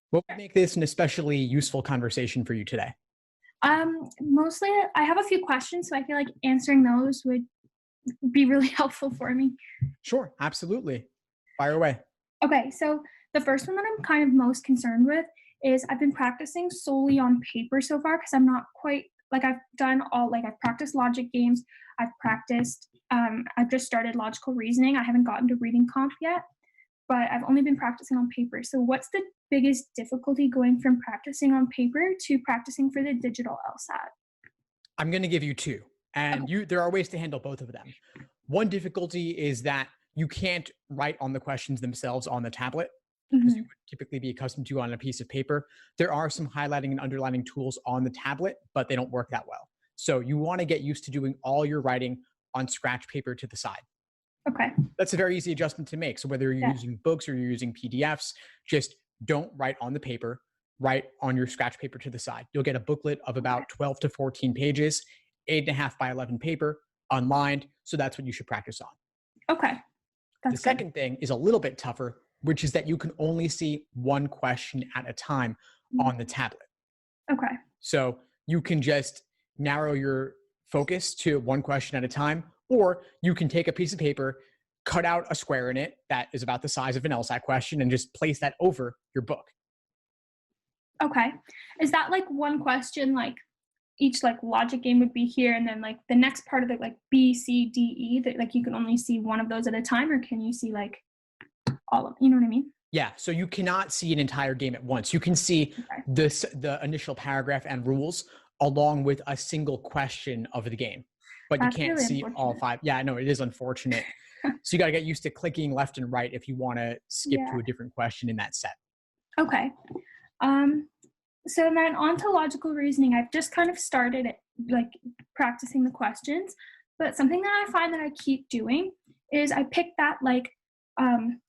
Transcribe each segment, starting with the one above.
What would make this an especially useful conversation for you today? Mostly I have a few questions, so I feel like answering those would be really helpful for me. Sure, absolutely. Fire away. Okay, so the first one that I'm kind of most concerned with is I've been practicing solely on paper so far because I'm not quite like I've practiced logic games, I've just started logical reasoning. I haven't gotten to reading comp yet, but I've only been practicing on paper. So what's the biggest difficulty going from practicing on paper to practicing for the digital LSAT? I'm going to give you two, and Okay. there are ways to handle both of them. One difficulty is that you can't write on the questions themselves on the tablet, as you Mhm. would typically be accustomed to on a piece of paper. There are some highlighting and underlining tools on the tablet, but they don't work that well. So you want to get used to doing all your writing on scratch paper to the side. Okay. That's a very easy adjustment to make. So whether you're Yeah. using books or you're using PDFs, just don't write on the paper, write on your scratch paper to the side. You'll get a booklet of Okay. about 12 to 14 pages, 8.5 by 11 paper, unlined. So that's what you should practice on. Okay. The That's good. second thing is a little bit tougher, which is that you can only see one question at a time Mm. on the tablet. Okay. So you can just narrow your focus to one question at a time, or you can take a piece of paper, cut out a square in it that is about the size of an LSAT question, and just place that over your book. Okay. Is that like one question, like each like logic game would be here, and then like the next part of it, like B, C, D, E, that like you can only see one of those at a time, or can you see like all of, you know what I mean? Yeah, so you cannot see an entire game at once. You can see Okay. the initial paragraph and rules along with a single question of the game, but you That's can't really see all unfortunate. five. Yeah, I know it is unfortunate. So you got to get used to clicking left and right if you want to skip Yeah. to a different question in that set. Okay. Um, so then on to logical reasoning. I've just kind of started like practicing the questions, but something that I find that I keep doing is I pick that like um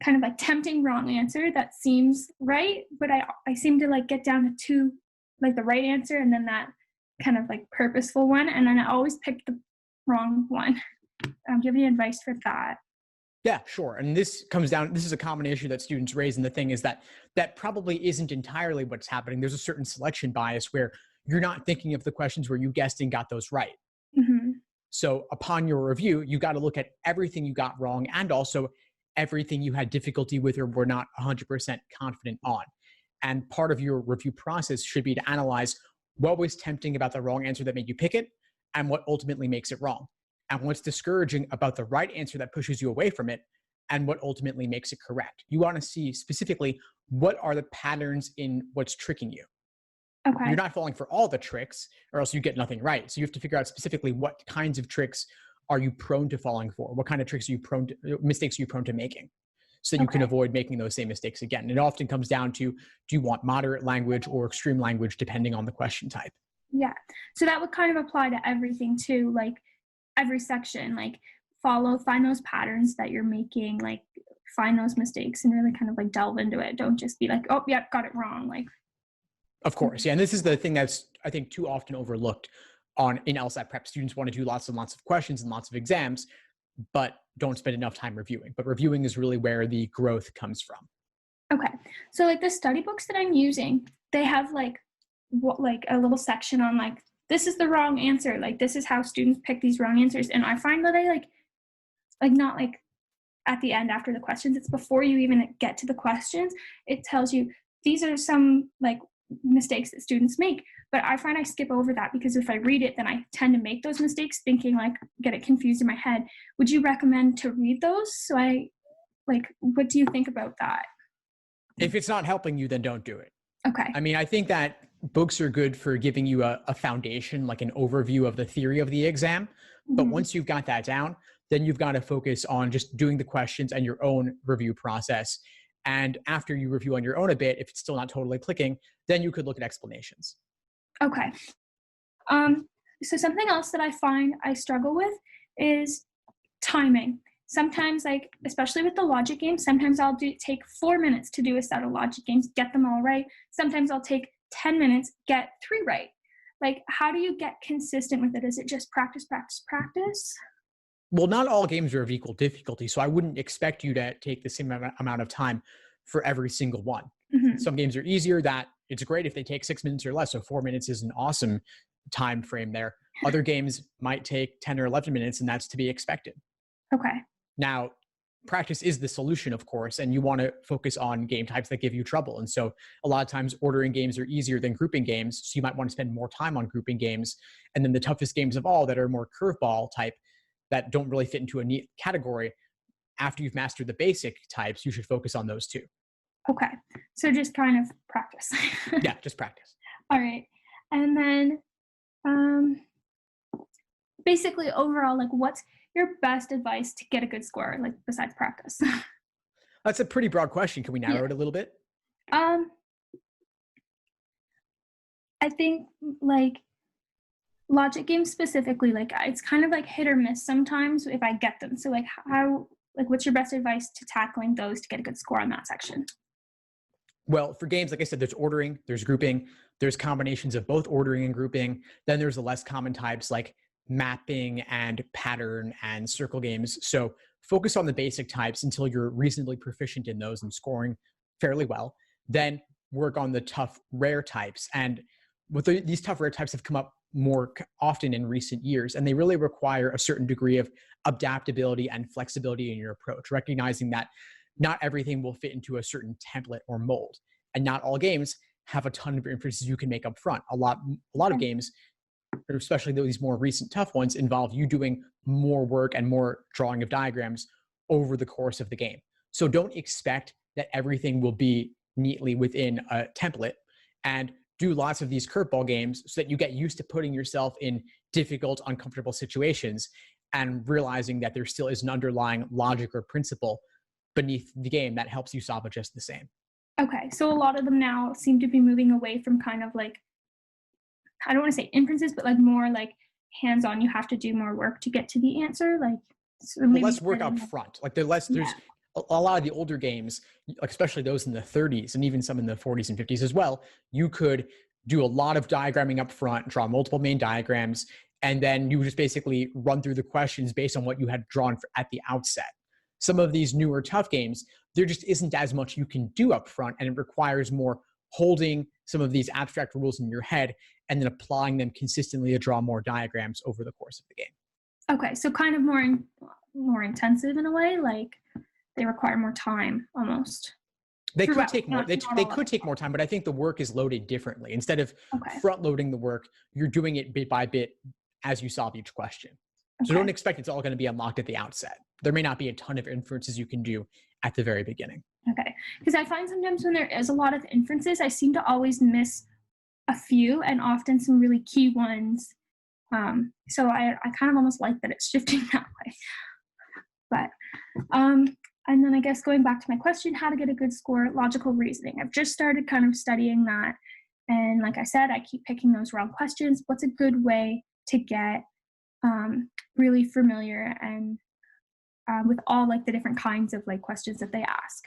kind of like tempting wrong answer that seems right, but I seem to like get down to two, like the right answer and then that kind of like purposeful one, and then I always pick the wrong one. I'm giving you advice for that. Yeah, sure. And this is a common issue that students raise. And the thing is that that probably isn't entirely what's happening. There's a certain selection bias where you're not thinking of the questions where you guessed and got those right. Hmm. So upon your review, you got to look at everything you got wrong and also everything you had difficulty with or were not 100% confident on. And part of your review process should be to analyze what was tempting about the wrong answer that made you pick it and what ultimately makes it wrong. And what's discouraging about the right answer that pushes you away from it and what ultimately makes it correct. You want to see specifically what are the patterns in what's tricking you. You're Okay. not falling for all the tricks or else you get nothing right. So you have to figure out specifically what kinds of tricks are you prone to falling for? What kind of tricks are you prone to, mistakes are you prone to making? So you can Okay. avoid making those same mistakes again. And it often comes down to, do you want moderate language or extreme language depending on the question type? Yeah. So that would kind of apply to everything too, like every section, like find those patterns that you're making, like find those mistakes and really kind of like delve into it. Don't just be like, oh, yep, got it wrong. Like, Of course. Yeah. And this is the thing that's, I think, too often overlooked in LSAT prep. Students want to do lots and lots of questions and lots of exams, but don't spend enough time reviewing. But reviewing is really where the growth comes from. okay. So like the study books that I'm using, they have like what like a little section on like this is the wrong answer. Like this is how students pick these wrong answers. And I find that I like not like at the end after the questions, it's before you even get to the questions. It tells you these are some like mistakes that students make. But I find I skip over that because if I read it, then I tend to make those mistakes thinking like get it confused in my head. Would you recommend to read those? So I like what do you think about that? If it's not helping you, then don't do it. Okay. I mean, I think that books are good for giving you a foundation, like an overview of the theory of the exam. But Mhm. once you've got that down, then you've got to focus on just doing the questions and your own review process. And after you review on your own a bit, if it's still not totally clicking, then you could look at explanations. Okay. Um, so something else that I find I struggle with is timing. Sometimes, like especially with the logic games, sometimes take 4 minutes to do a set of logic games, get them all right. Sometimes I'll take 10 minutes, get three right. Like, how do you get consistent with it? Is it just practice, practice, practice? Well, not all games are of equal difficulty, so I wouldn't expect you to take the same amount of time for every single one. Hmm. Some games are easier, that it's great if they take 6 minutes or less. So 4 minutes is an awesome time frame there. Other games might take 10 or 11 minutes, and that's to be expected. Okay. Now, practice is the solution, of course, and you want to focus on game types that give you trouble. And so a lot of times ordering games are easier than grouping games. So you might want to spend more time on grouping games. And then the toughest games of all that are more curveball type that don't really fit into a neat category, after you've mastered the basic types, you should focus on those too. Okay. So just kind of practice. Yeah, just practice. All right. And then um, basically overall, like what's your best advice to get a good score, like besides practice? That's a pretty broad question. Can we narrow Yeah. it a little bit? Um, I think like logic games specifically, like it's kind of like hit or miss sometimes if I get them. So like how, like what's your best advice to tackling those to get a good score on that section? Well, for games, like I said, there's ordering, there's grouping, there's combinations of both ordering and grouping. Then there's the less common types like mapping and pattern and circle games. So focus on the basic types until you're reasonably proficient in those and scoring fairly well. Then work on the tough, rare types. And these tough, rare types have come up more often in recent years, and they really require a certain degree of adaptability and flexibility in your approach, recognizing that not everything will fit into a certain template or mold, and not all games have a ton of inferences you can make up front. A lot of games, especially these more recent tough ones, involve you doing more work and more drawing of diagrams over the course of the game. So don't expect that everything will be neatly within a template, and do lots of these curveball games so that you get used to putting yourself in difficult, uncomfortable situations and realizing that there still is an underlying logic or principle beneath the game that helps you solve it just the same. Okay. So a lot of them now seem to be moving away from kind of like, I don't want to say inferences, but like more like hands-on, you have to do more work to get to the answer. Like, so Well, maybe less work up front. Like there's yeah. a lot of the older games, especially those in the 30s and even some in the 40s and 50s as well, you could do a lot of diagramming up front, draw multiple main diagrams, and then you just basically run through the questions based on what you had drawn at the outset. Some of these newer tough games, there just isn't as much you can do up front, and it requires more holding some of these abstract rules in your head and then applying them consistently to draw more diagrams over the course of the game. Okay. So kind of more intensive in a way, like they require more time almost. They could take more. They could take more time, but I think the work is loaded differently. Instead of front loading the work, you're doing it bit by bit as you solve each question. So don't expect it's all going to be unlocked at the outset. There may not be a ton of inferences you can do at the very beginning. Okay. Because I find sometimes when there is a lot of inferences, I seem to always miss a few and often some really key ones. So I kind of almost like that it's shifting that way. But and then I guess going back to my question, how to get a good score, logical reasoning. I've just started kind of studying that. And like I said, I keep picking those wrong questions. What's a good way to get really familiar and with all like the different kinds of like questions that they ask?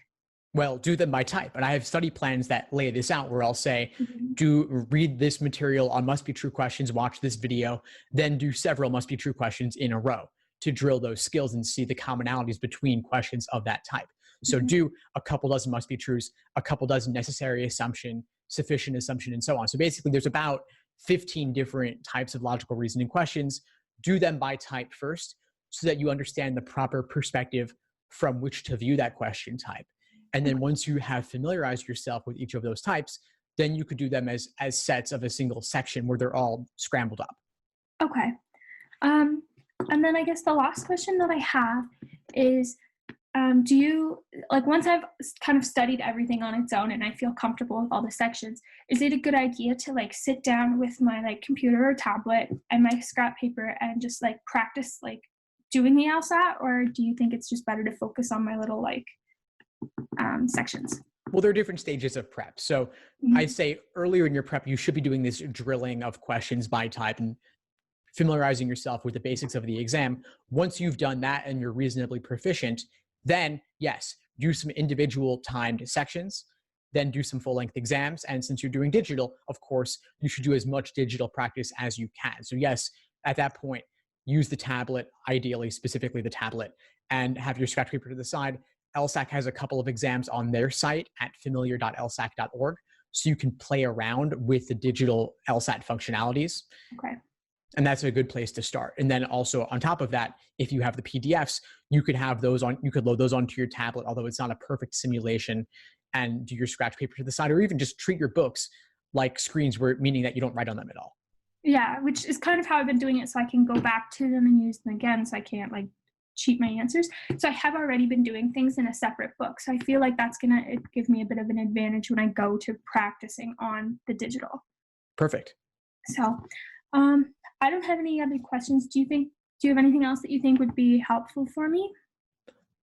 Well, do them by type. And I have study plans that lay this out where I'll say, do read this material on must be true questions, watch this video, then do several must be true questions in a row to drill those skills and see the commonalities between questions of that type. So do a couple dozen must be truths, a couple dozen necessary assumption, sufficient assumption, and so on. So basically there's about 15 different types of logical reasoning questions. Do them by type first so that you understand the proper perspective from which to view that question type. And then once you have familiarized yourself with each of those types, then you could do them as sets of a single section where they're all scrambled up. Okay. And then I guess the last question that I have is, do you, like once I've kind of studied everything on its own and I feel comfortable with all the sections, is it a good idea to like sit down with my like computer or tablet and my scrap paper and just like practice like doing the Lsat, or do you think it's just better to focus on my little like sections? Well, there are different stages of prep. So I'd say earlier in your prep, you should be doing this drilling of questions by type and familiarizing yourself with the basics of the exam. Once you've done that and you're reasonably proficient, then yes, do some individual timed sections, then do some full-length exams. And since you're doing digital, of course, you should do as much digital practice as you can. So yes, at that point, use the tablet, ideally, specifically the tablet, and have your scratch paper to the side. LSAC has a couple of exams on their site at familiar.lsac.org, so you can play around with the digital LSAT functionalities. Okay. And that's a good place to start. And then also on top of that, if you have the PDFs, you could load those onto your tablet, although it's not a perfect simulation, and do your scratch paper to the side, or even just treat your books like screens, meaning that you don't write on them at all. Yeah, which is kind of how I've been doing it, so I can go back to them and use them again, so I can't like cheat my answers. So I have already been doing things in a separate book. So I feel like that's going to give me a bit of an advantage when I go to practicing on the digital. Perfect. So I don't have any other questions. Do you have anything else that you think would be helpful for me?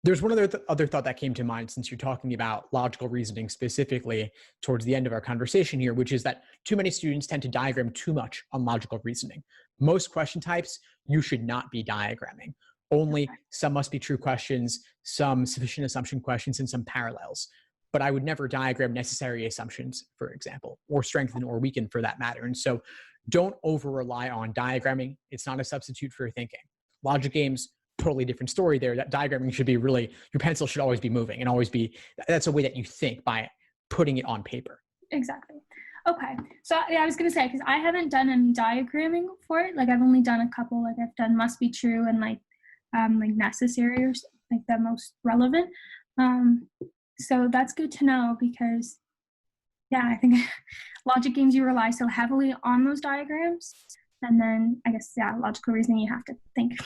There's one other thought that came to mind since you're talking about logical reasoning specifically towards the end of our conversation here, which is that too many students tend to diagram too much on logical reasoning. Most question types, you should not be diagramming. Only some must be true questions, some sufficient assumption questions, and some parallels. But I would never diagram necessary assumptions, for example, or strengthen or weaken for that matter. And so don't over-rely on diagramming. It's not a substitute for thinking. Logic games, totally different story there. That diagramming should be really, your pencil should always be moving and always be, that's a way that you think by putting it on paper. Exactly. Okay. So yeah, I was going to say, because I haven't done any diagramming for it. Like I've only done a couple, like I've done must be true and like necessary or like the most relevant. So that's good to know because yeah, I think logic games, you rely so heavily on those diagrams. And then I guess, yeah, logical reasoning, you have to think.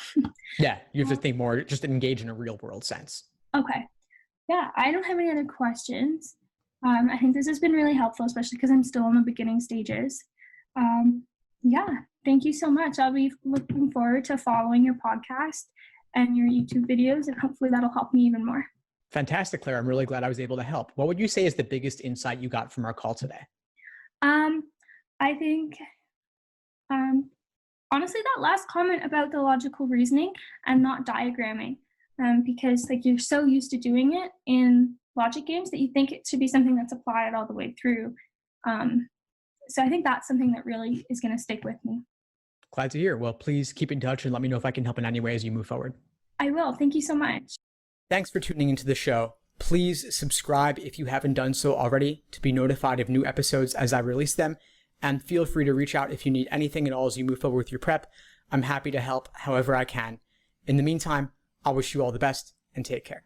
Yeah, you have to think more, just engage in a real world sense. Okay. Yeah, I don't have any other questions. I think this has been really helpful, especially because I'm still in the beginning stages. Yeah, thank you so much. I'll be looking forward to following your podcast and your YouTube videos, and hopefully that'll help me even more. Fantastic, Claire. I'm really glad I was able to help. What would you say is the biggest insight you got from our call today? I think, honestly, that last comment about the logical reasoning and not diagramming, because like you're so used to doing it in logic games that you think it should be something that's applied all the way through. So I think that's something that really is going to stick with me. Glad to hear. Well, please keep in touch and let me know if I can help in any way as you move forward. I will. Thank you so much. Thanks for tuning into the show. Please subscribe if you haven't done so already to be notified of new episodes as I release them. And feel free to reach out if you need anything at all as you move forward with your prep. I'm happy to help however I can. In the meantime, I'll wish you all the best and take care.